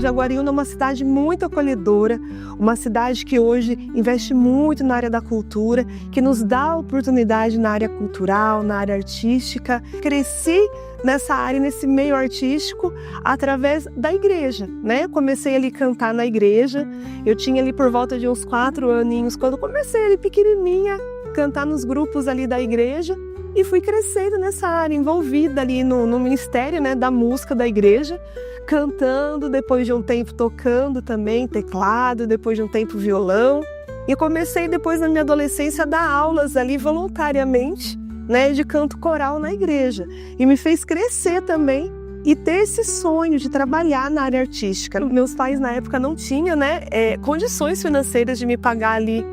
Jaguariúna é uma cidade muito acolhedora, uma cidade que hoje investe muito na área da cultura, que nos dá oportunidade na área cultural, na área artística. Cresci nessa área, nesse meio artístico, através da igreja, né? Comecei ali a cantar na igreja, eu tinha ali por volta de uns 4 aninhos, quando comecei ali pequenininha, cantar nos grupos ali da igreja, e fui crescendo nessa área, envolvida ali no ministério, né, da música da igreja, cantando, depois de um tempo tocando também teclado, depois de um tempo violão. E comecei depois na minha adolescência a dar aulas ali voluntariamente, né, de canto coral na igreja. E me fez crescer também e ter esse sonho de trabalhar na área artística. Meus pais na época não tinham, né, condições financeiras de me pagar ali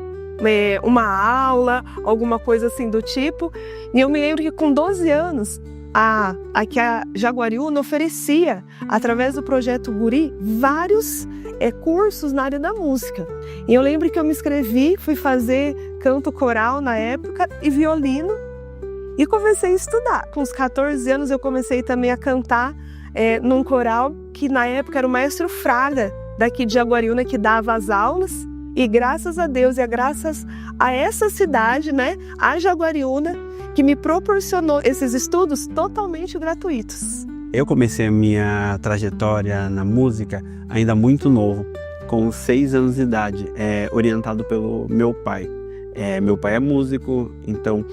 uma aula, alguma coisa assim do tipo. E eu me lembro que com 12 anos, a Jaguariúna oferecia, através do projeto Guri, vários cursos na área da música. E eu lembro que eu me inscrevi, fui fazer canto coral na época e violino, e comecei a estudar. Com os 14 anos eu comecei também a cantar num coral que na época era o maestro Fraga, daqui de Jaguariúna, que dava as aulas. E graças a Deus e graças a essa cidade, né, a Jaguariúna, que me proporcionou esses estudos totalmente gratuitos. Eu comecei a minha trajetória na música ainda muito novo, com 6 anos de idade, orientado pelo meu pai. Meu pai é músico, então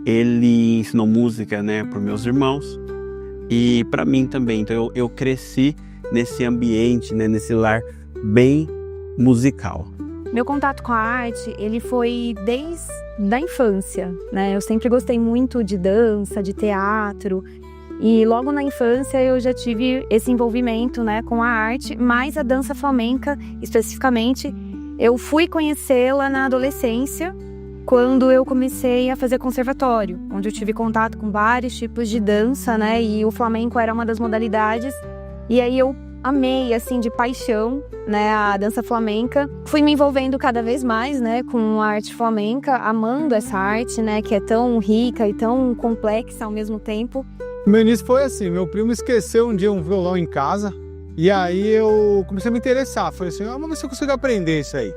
ele ensinou música, né, para os meus irmãos e para mim também. Então eu cresci nesse ambiente, né, nesse lar bem musical. Meu contato com a arte, ele foi desde a infância, né? Eu sempre gostei muito de dança, de teatro, e logo na infância eu já tive esse envolvimento, né, com a arte, mas a dança flamenca, especificamente, eu fui conhecê-la na adolescência, quando eu comecei a fazer conservatório, onde eu tive contato com vários tipos de dança, né? E o flamenco era uma das modalidades, e aí eu amei, assim, de paixão, né, a dança flamenca. Fui me envolvendo cada vez mais, né, com a arte flamenca, amando essa arte, né, que é tão rica e tão complexa ao mesmo tempo. O meu início foi assim, meu primo esqueceu um dia um violão em casa, e aí eu comecei a me interessar. Falei assim, vamos ver se eu consigo aprender isso aí.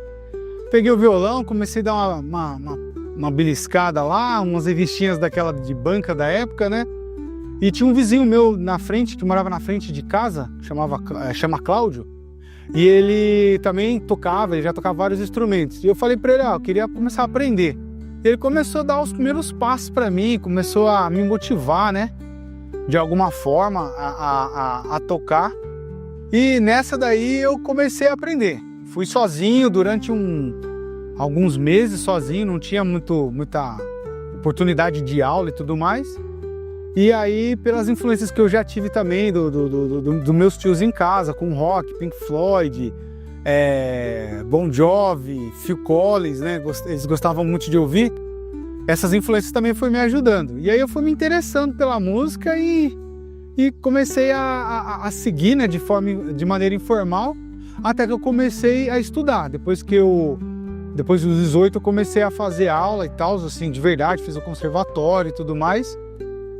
Peguei o violão, comecei a dar uma beliscada lá, umas revistinhas daquela de banca da época, né? E tinha um vizinho meu na frente, que morava na frente de casa, chama Cláudio, e ele também tocava, ele já tocava vários instrumentos. E eu falei para ele, eu queria começar a aprender. E ele começou a dar os primeiros passos para mim, começou a me motivar, né, de alguma forma, a tocar. E nessa daí eu comecei a aprender. Fui sozinho durante alguns meses, sozinho, não tinha muita oportunidade de aula e tudo mais. E aí, pelas influências que eu já tive também dos meus tios em casa, com rock, Pink Floyd, Bon Jovi, Phil Collins, né? Eles gostavam muito de ouvir. Essas influências também foram me ajudando. E aí eu fui me interessando pela música e comecei a seguir, né, de maneira informal, até que eu comecei a estudar. Depois dos 18 eu comecei a fazer aula e tal, assim, de verdade, fiz o conservatório e tudo mais.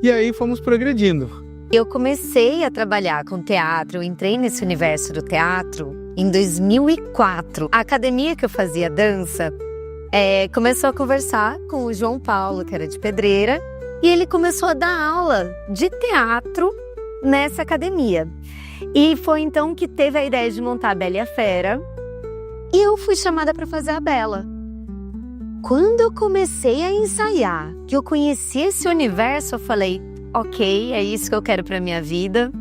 E aí fomos progredindo. Eu comecei a trabalhar com teatro, entrei nesse universo do teatro em 2004. A academia que eu fazia dança começou a conversar com o João Paulo, que era de Pedreira, e ele começou a dar aula de teatro nessa academia. E foi então que teve a ideia de montar a Bela e a Fera, e eu fui chamada para fazer a Bela. Quando eu comecei a ensaiar, que eu conheci esse universo, eu falei, ok, é isso que eu quero para minha vida,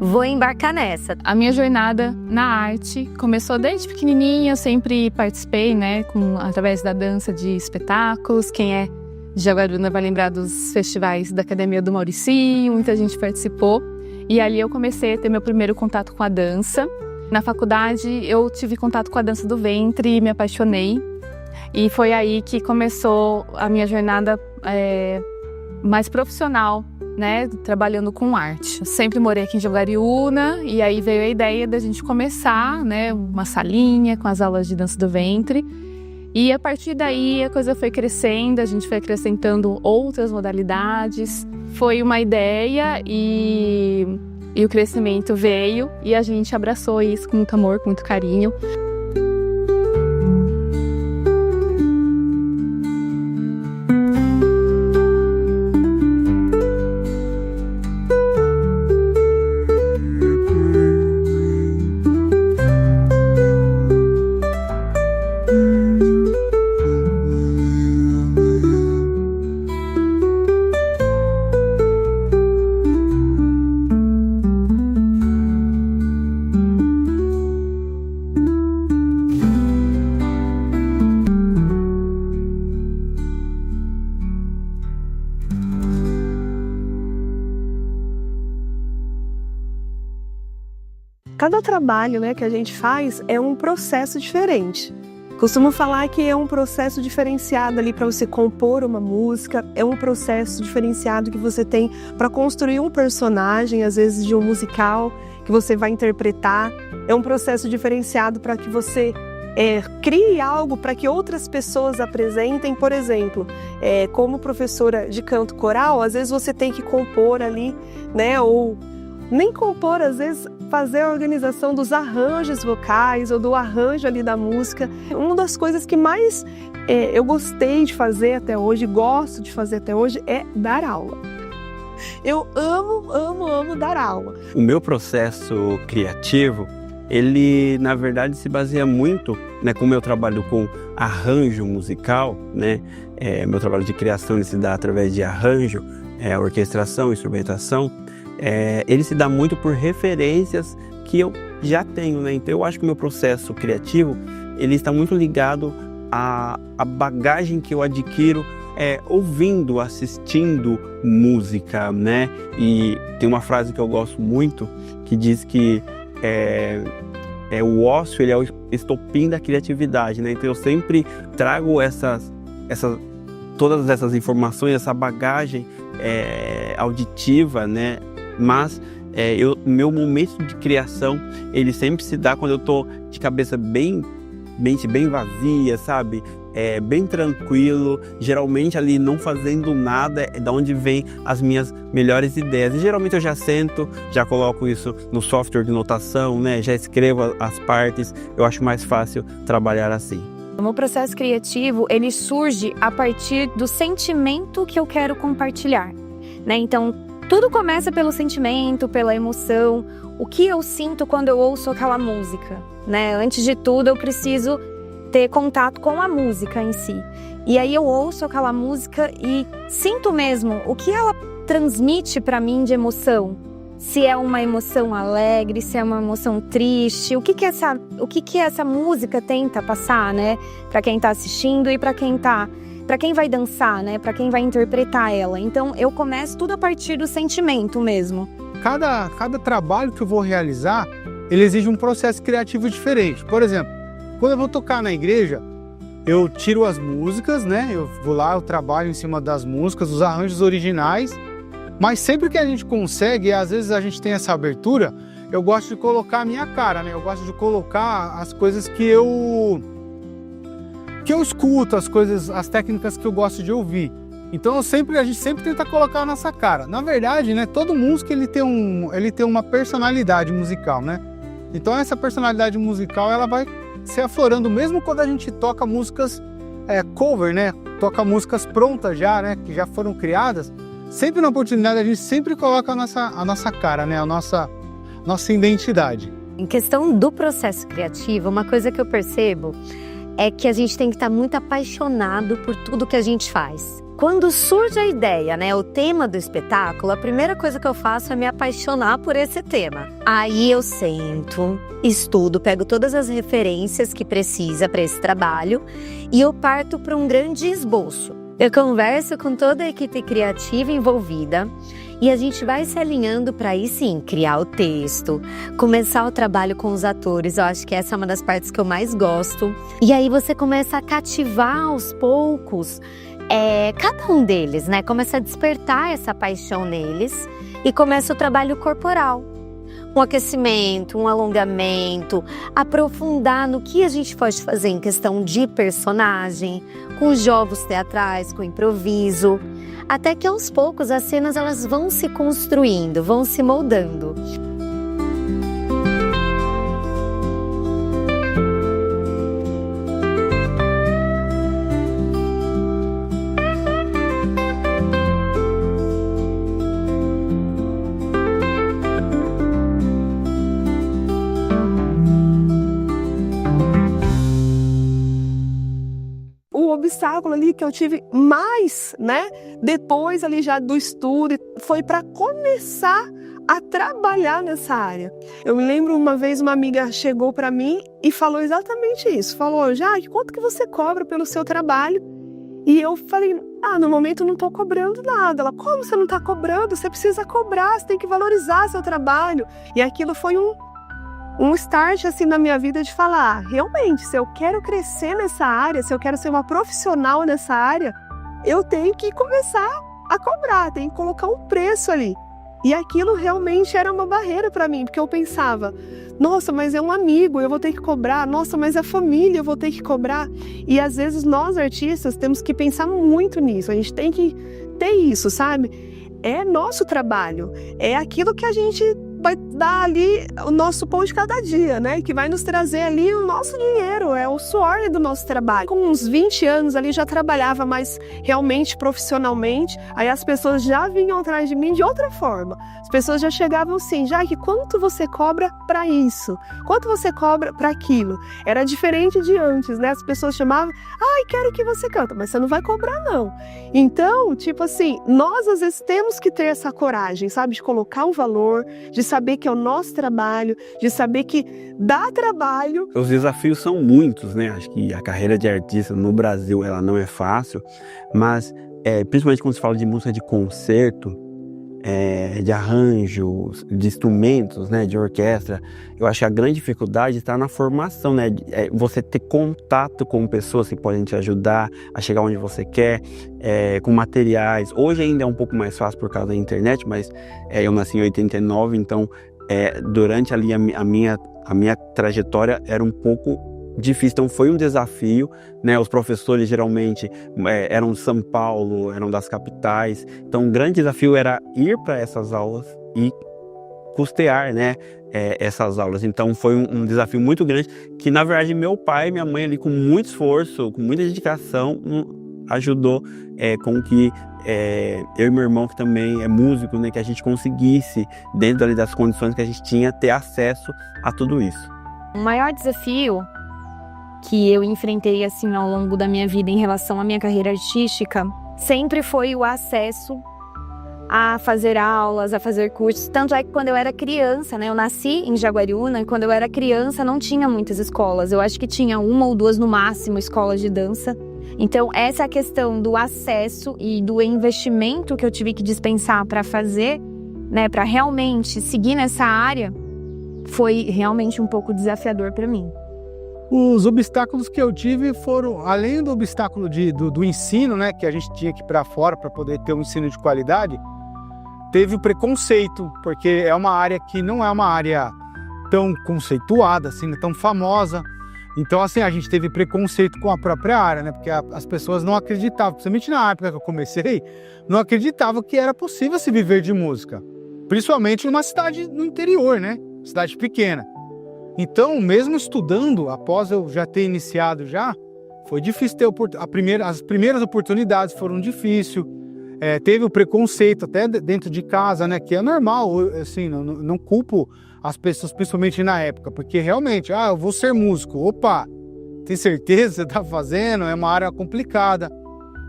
vou embarcar nessa. A minha jornada na arte começou desde pequenininha, eu sempre participei, né, através da dança de espetáculos. Quem é de Jaguariúna vai lembrar dos festivais da Academia do Mauricinho, muita gente participou. E ali eu comecei a ter meu primeiro contato com a dança. Na faculdade eu tive contato com a dança do ventre e me apaixonei. E foi aí que começou a minha jornada mais profissional, né, trabalhando com arte. Eu sempre morei aqui em Jaguariúna e aí veio a ideia da gente começar, né, uma salinha com as aulas de dança do ventre. E a partir daí a coisa foi crescendo, a gente foi acrescentando outras modalidades. Foi uma ideia e e o crescimento veio e a gente abraçou isso com muito amor, com muito carinho. Cada trabalho, né, que a gente faz é um processo diferente. Costumo falar que é um processo diferenciado ali para você compor uma música, é um processo diferenciado que você tem para construir um personagem, às vezes de um musical, que você vai interpretar. É um processo diferenciado para que você crie algo para que outras pessoas apresentem. Por exemplo, como professora de canto coral, às vezes você tem que compor ali, né, ou nem compor, às vezes fazer a organização dos arranjos vocais ou do arranjo ali da música. Uma das coisas que mais eu gostei de fazer até hoje, gosto de fazer até hoje, é dar aula. Eu amo dar aula. O meu processo criativo, ele na verdade se baseia muito, né, como eu trabalho com arranjo musical, né, meu trabalho de criação ele se dá através de arranjo, orquestração, instrumentação. Ele se dá muito por referências que eu já tenho, né? Então eu acho que o meu processo criativo ele está muito ligado à bagagem que eu adquiro ouvindo, assistindo música, né? E tem uma frase que eu gosto muito que diz que o ócio ele é o estopim da criatividade, né? Então eu sempre trago todas essas informações, essa bagagem auditiva, né? Mas meu momento de criação, ele sempre se dá quando eu tô de cabeça mente bem vazia, sabe? Bem tranquilo, geralmente ali não fazendo nada, é da onde vem as minhas melhores ideias. E geralmente eu já sento, já coloco isso no software de notação, né? Já escrevo as partes, eu acho mais fácil trabalhar assim. O meu processo criativo, ele surge a partir do sentimento que eu quero compartilhar, né? Então, tudo começa pelo sentimento, pela emoção, o que eu sinto quando eu ouço aquela música, né? Antes de tudo, eu preciso ter contato com a música em si. E aí eu ouço aquela música e sinto mesmo o que ela transmite para mim de emoção. Se é uma emoção alegre, se é uma emoção triste, o que essa música tenta passar, né? Para quem está assistindo e para quem vai dançar, né? Para quem vai interpretar ela. Então, eu começo tudo a partir do sentimento mesmo. Cada trabalho que eu vou realizar, ele exige um processo criativo diferente. Por exemplo, quando eu vou tocar na igreja, eu tiro as músicas, né? Eu vou lá, eu trabalho em cima das músicas, os arranjos originais. Mas sempre que a gente consegue, e às vezes a gente tem essa abertura, eu gosto de colocar a minha cara, né? Eu gosto de colocar as coisas que eu escuto, as técnicas que eu gosto de ouvir. Então a gente sempre tenta colocar a nossa cara. Na verdade, né, todo músico ele tem uma personalidade musical, né? Então essa personalidade musical ela vai se aflorando mesmo quando a gente toca músicas cover, né? Toca músicas prontas já, né? Que já foram criadas. Sempre na oportunidade a gente sempre coloca a nossa cara, né? A nossa identidade. Em questão do processo criativo, uma coisa que eu percebo é que a gente tem que estar muito apaixonado por tudo que a gente faz. Quando surge a ideia, né, o tema do espetáculo, a primeira coisa que eu faço é me apaixonar por esse tema. Aí eu sento, estudo, pego todas as referências que precisa para esse trabalho e eu parto para um grande esboço. Eu converso com toda a equipe criativa envolvida e a gente vai se alinhando para aí sim criar o texto, começar o trabalho com os atores. Eu acho que essa é uma das partes que eu mais gosto. E aí você começa a cativar aos poucos cada um deles, né? Começa a despertar essa paixão neles e começa o trabalho corporal. Um aquecimento, um alongamento, aprofundar no que a gente pode fazer em questão de personagem, com jogos teatrais, com improviso. até que aos poucos as cenas elas vão se construindo, vão se moldando. Obstáculo ali que eu tive mais, né, depois ali já do estudo, foi para começar a trabalhar nessa área. Eu me lembro uma vez uma amiga chegou para mim e falou exatamente isso, falou: Jaque, quanto que você cobra pelo seu trabalho? E eu falei: no momento eu não estou cobrando nada. Ela: como você não está cobrando? Você precisa cobrar, você tem que valorizar seu trabalho. E aquilo foi um start assim na minha vida de falar: realmente, se eu quero crescer nessa área, se eu quero ser uma profissional nessa área, eu tenho que começar a cobrar, tenho que colocar um preço ali. E aquilo realmente era uma barreira para mim, porque eu pensava: nossa, mas é um amigo, eu vou ter que cobrar. Nossa, mas é família, eu vou ter que cobrar. E às vezes nós artistas temos que pensar muito nisso, a gente tem que ter isso, sabe? É nosso trabalho, é aquilo que a gente vai dar ali o nosso pão de cada dia, né? Que vai nos trazer ali o nosso dinheiro, é o suor do nosso trabalho. Com uns 20 anos ali já trabalhava mais realmente profissionalmente, aí as pessoas já vinham atrás de mim de outra forma. As pessoas já chegavam assim: Jaque, quanto você cobra para isso? Quanto você cobra para aquilo? Era diferente de antes, né? As pessoas chamavam: ai, quero que você canta, mas você não vai cobrar não. Então, tipo assim, nós às vezes temos que ter essa coragem, sabe? De colocar um valor, de saber que é o nosso trabalho, de saber que dá trabalho. Os desafios são muitos, né? Acho que a carreira de artista no Brasil, ela não é fácil, mas principalmente quando se fala de música de concerto, de arranjos, de instrumentos, né, de orquestra, eu acho que a grande dificuldade está na formação, né? Você ter contato com pessoas que podem te ajudar a chegar onde você quer, com materiais. Hoje ainda é um pouco mais fácil por causa da internet, mas eu nasci em 89, então durante ali a minha trajetória era um pouco difícil, então foi um desafio, né? Os professores geralmente eram de São Paulo, eram das capitais, então o grande desafio era ir para essas aulas e custear, né, essas aulas. Então foi um desafio muito grande, que na verdade meu pai e minha mãe ali com muito esforço, com muita dedicação, ajudou com que eu e meu irmão, que também é músico, né, que a gente conseguisse, dentro ali das condições que a gente tinha, ter acesso a tudo isso. O maior desafio que eu enfrentei assim ao longo da minha vida em relação à minha carreira artística sempre foi o acesso a fazer aulas, a fazer cursos. Tanto é que quando eu era criança, né, eu nasci em Jaguariúna, e quando eu era criança não tinha muitas escolas. Eu acho que tinha 1 ou 2 no máximo escolas de dança. Então essa questão do acesso e do investimento que eu tive que dispensar para fazer, né, para realmente seguir nessa área, foi realmente um pouco desafiador para mim. Os obstáculos que eu tive foram, além do obstáculo do ensino, né, que a gente tinha que ir para fora para poder ter um ensino de qualidade, teve o preconceito, porque é uma área que não é uma área tão conceituada, assim, tão famosa. Então, assim, a gente teve preconceito com a própria área, né, porque as pessoas não acreditavam, principalmente na época que eu comecei, não acreditavam que era possível se viver de música, principalmente numa cidade no interior, né, cidade pequena. Então, mesmo estudando, após eu já ter iniciado foi difícil ter as primeiras oportunidades foram difíceis. Teve o preconceito até dentro de casa, né, que é normal, assim, não culpo as pessoas, principalmente na época, porque realmente, eu vou ser músico, opa, tem certeza que você está fazendo? É uma área complicada.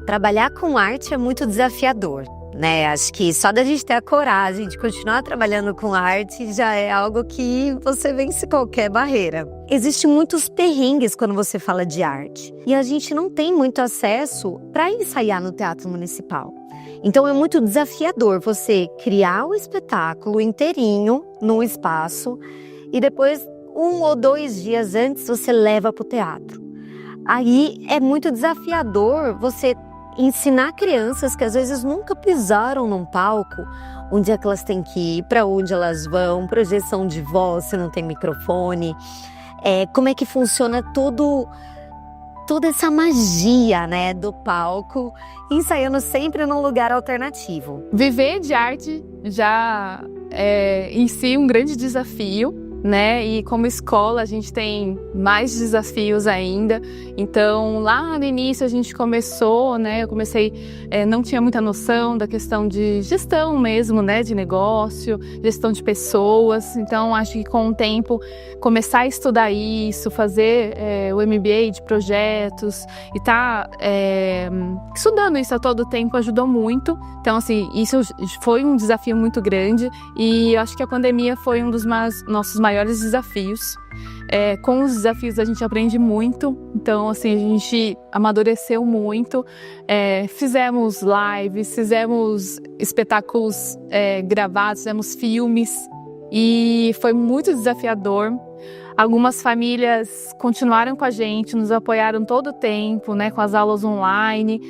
Trabalhar com arte é muito desafiador, né? Acho que só da gente ter a coragem de continuar trabalhando com arte já é algo que você vence qualquer barreira. Existem muitos perrengues quando você fala de arte e a gente não tem muito acesso para ensaiar no Teatro Municipal. Então é muito desafiador você criar o espetáculo inteirinho no espaço e depois 1 ou 2 dias antes você leva para o teatro. Aí é muito desafiador você ensinar crianças que às vezes nunca pisaram num palco, onde é que elas têm que ir, para onde elas vão, projeção de voz, se não tem microfone, como é que funciona todo toda essa magia, né, do palco, ensaiando sempre num lugar alternativo. Viver de arte já é em si um grande desafio, né? E como escola a gente tem mais desafios ainda. Então lá no início a gente começou, né? Eu comecei, não tinha muita noção da questão de gestão mesmo, né? De negócio, gestão de pessoas. Então acho que com o tempo começar a estudar isso, fazer o MBA de projetos e estudando isso a todo tempo ajudou muito. Então assim, isso foi um desafio muito grande e eu acho que a pandemia foi um dos nossos maiores desafios. Com os desafios a gente aprende muito, então assim, a gente amadureceu muito, fizemos lives, fizemos espetáculos gravados, fizemos filmes e foi muito desafiador. Algumas famílias continuaram com a gente, nos apoiaram todo o tempo, né, com as aulas online.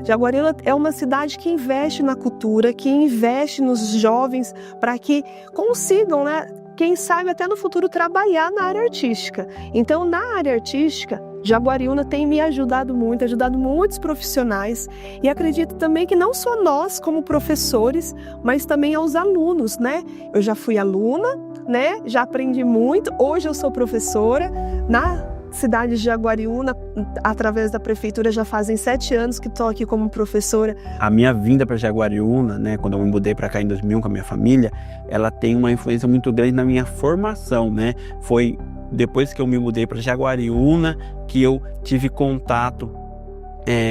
Jaguariúna é uma cidade que investe na cultura, que investe nos jovens para que consigam, né, quem sabe até no futuro trabalhar na área artística. Então, na área artística, Jaguariúna tem me ajudado muitos profissionais e acredito também que não só nós como professores, mas também aos alunos, né? Eu já fui aluna, né? Já aprendi muito, hoje eu sou professora na cidade de Jaguariúna, através da prefeitura, já fazem 7 anos que estou aqui como professora. A minha vinda para Jaguariúna, né, quando eu me mudei para cá em 2001 com a minha família, ela tem uma influência muito grande na minha formação, né? Foi depois que eu me mudei para Jaguariúna que eu tive contato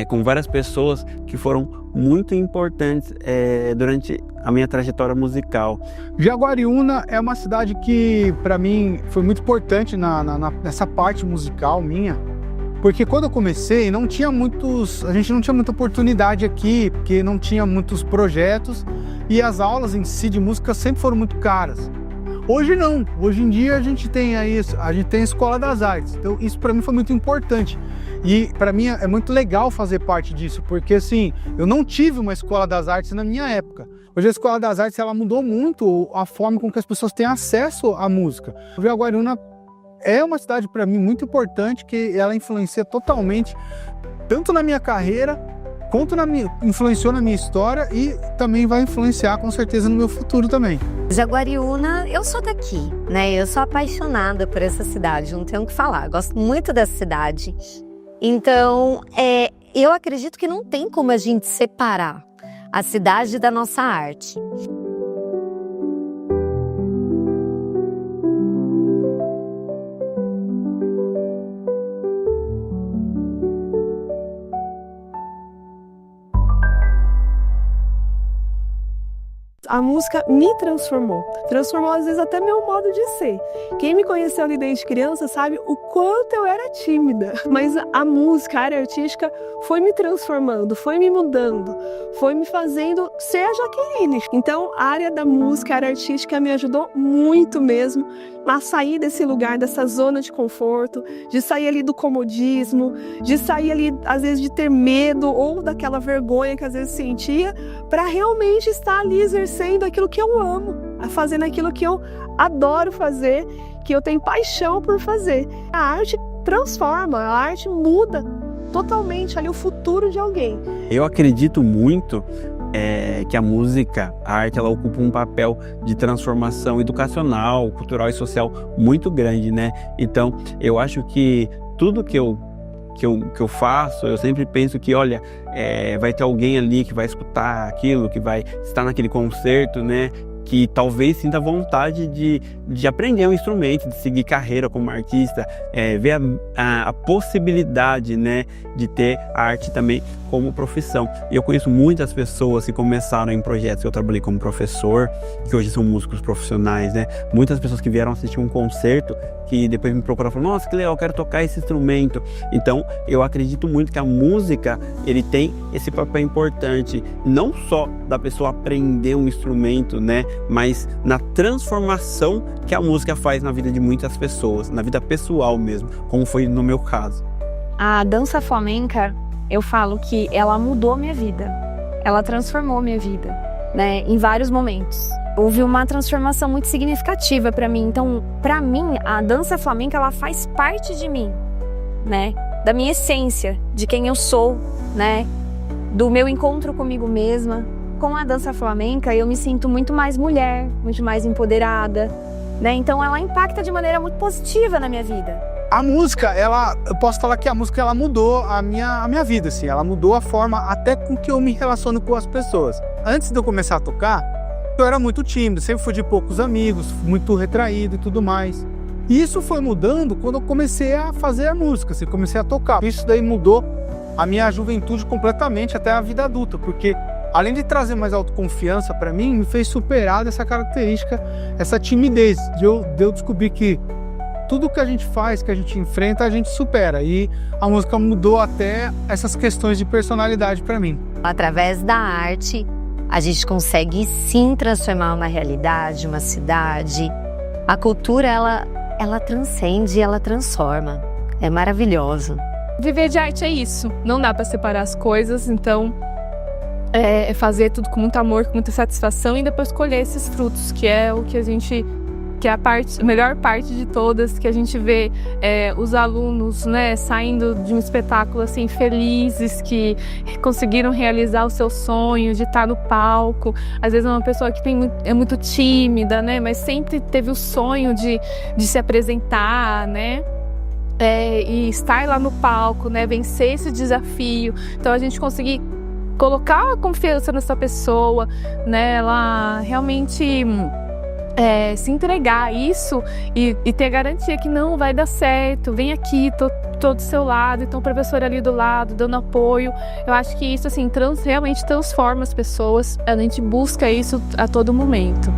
com várias pessoas que foram muito importantes durante a minha trajetória musical. Jaguariúna é uma cidade que, para mim, foi muito importante nessa parte musical minha, porque quando eu comecei, a gente não tinha muita oportunidade aqui, porque não tinha muitos projetos e as aulas em si de música sempre foram muito caras. Hoje não, hoje em dia a gente tem a Escola das Artes, então isso para mim foi muito importante. E para mim é muito legal fazer parte disso, porque assim, eu não tive uma Escola das Artes na minha época. Hoje a Escola das Artes ela mudou muito a forma com que as pessoas têm acesso à música. O Jaguariúna é uma cidade para mim muito importante, que ela influencia totalmente, tanto na minha carreira, quanto influenciou na minha história e também vai influenciar com certeza no meu futuro também. Jaguariúna, eu sou daqui, né? Eu sou apaixonada por essa cidade, não tenho o que falar. Gosto muito dessa cidade. Então, eu acredito que não tem como a gente separar a cidade da nossa arte. A música me transformou às vezes até meu modo de ser. Quem me conheceu ali desde criança sabe o quanto eu era tímida, mas a música, a área artística foi me transformando, foi me mudando, foi me fazendo ser a Jaqueline. Então a área da música, a área artística me ajudou muito mesmo a sair desse lugar, dessa zona de conforto, de sair ali do comodismo, de sair ali às vezes de ter medo ou daquela vergonha que às vezes sentia, para realmente estar ali exercendo aquilo que eu amo, fazendo aquilo que eu adoro fazer, que eu tenho paixão por fazer. A arte transforma, a arte muda totalmente ali o futuro de alguém. Eu acredito muito que a música, a arte, ela ocupa um papel de transformação educacional, cultural e social muito grande, né? Então, eu acho que tudo que eu faço, eu sempre penso que, olha, vai ter alguém ali que vai escutar aquilo, que vai estar naquele concerto, né? que talvez sinta vontade de aprender um instrumento, de seguir carreira como artista, ver a possibilidade, né, de ter a arte também como profissão. E eu conheço muitas pessoas que começaram em projetos que eu trabalhei como professor, que hoje são músicos profissionais, né? Muitas pessoas que vieram assistir um concerto, que depois me procuraram e falaram, nossa, que legal, eu quero tocar esse instrumento. Então, eu acredito muito que a música, ele tem esse papel importante, não só da pessoa aprender um instrumento, né? Mas na transformação que a música faz na vida de muitas pessoas, na vida pessoal mesmo, como foi no meu caso. A dança flamenca, eu falo que ela mudou minha vida, ela transformou minha vida, né, em vários momentos. Houve uma transformação muito significativa para mim. Então, para mim, a dança flamenca, ela faz parte de mim, né, da minha essência, de quem eu sou, né, do meu encontro comigo mesma. Com a dança flamenca, eu me sinto muito mais mulher, muito mais empoderada, né, então ela impacta de maneira muito positiva na minha vida. A música, eu posso falar que a música ela mudou a minha vida, assim. Ela mudou a forma até com que eu me relaciono com as pessoas. Antes de eu começar a tocar, eu era muito tímido, sempre fui de poucos amigos, muito retraído e tudo mais. E isso foi mudando quando eu comecei a fazer a música, assim, comecei a tocar. Isso daí mudou a minha juventude completamente até a vida adulta, porque além de trazer mais autoconfiança para mim, me fez superar essa característica, essa timidez, de eu descobrir que tudo que a gente faz, que a gente enfrenta, a gente supera. E a música mudou até essas questões de personalidade para mim. Através da arte, a gente consegue sim transformar uma realidade, uma cidade. A cultura, ela transcende, ela transforma. É maravilhoso. Viver de arte é isso. Não dá para separar as coisas, então é fazer tudo com muito amor, com muita satisfação e depois colher esses frutos, que é o que a gente... que é a melhor parte de todas, que a gente vê os alunos, né, saindo de um espetáculo assim, felizes, que conseguiram realizar o seu sonho de estar no palco. Às vezes é uma pessoa que é muito tímida, né, mas sempre teve o sonho de se apresentar, né, e estar lá no palco, né, vencer esse desafio. Então a gente conseguir colocar a confiança nessa pessoa, né, ela realmente... se entregar a isso e ter a garantia que não vai dar certo, vem aqui, tô do seu lado, então o professor ali do lado, dando apoio. Eu acho que isso assim, realmente transforma as pessoas, a gente busca isso a todo momento.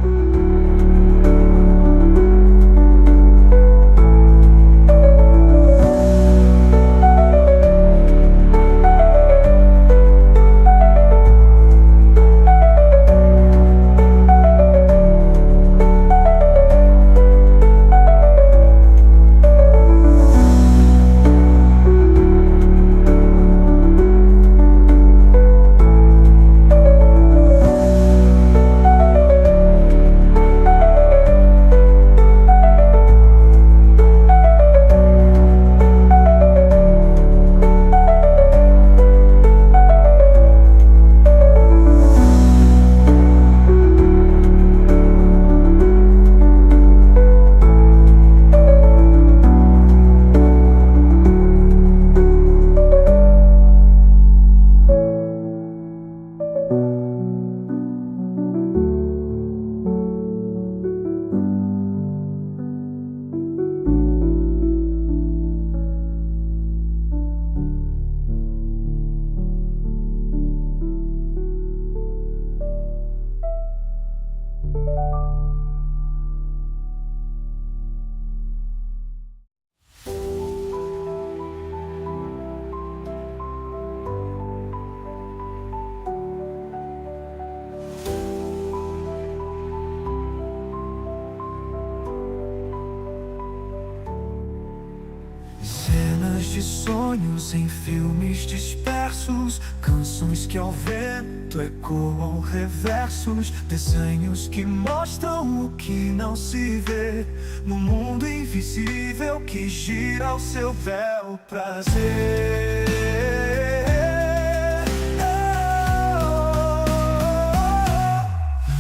de sonhos em filmes dispersos, canções que ao vento ecoam reversos, desenhos que mostram o que não se vê, no mundo invisível que gira ao seu bel prazer.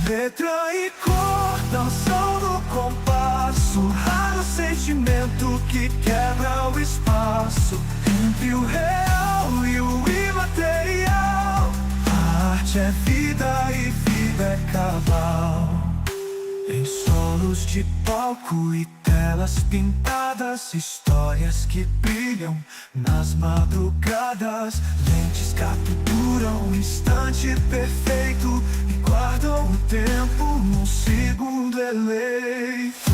Letra e cor dançam no compasso, raro sentimento que quebra o espaço entre o real e o imaterial. A arte é vida e vida é cabal. luz de palco e telas pintadas, histórias que brilham nas madrugadas. Lentes capturam um instante perfeito e guardam o tempo num segundo eleito.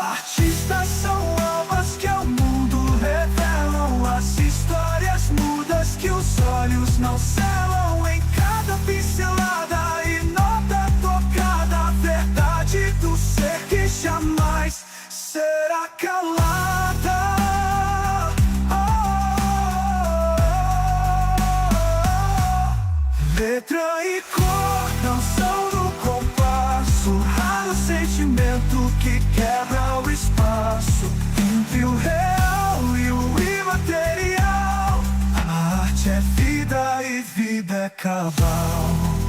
Artistas são almas que ao mundo revelam as histórias mudas que os olhos não selam. Em cada pincelada e nota tocada, a verdade do ser que jamais será calada. Letra e cor não são no compasso, raro sentimento que quebra o espaço entre o real e o imaterial. A arte é vida e vida é cabal.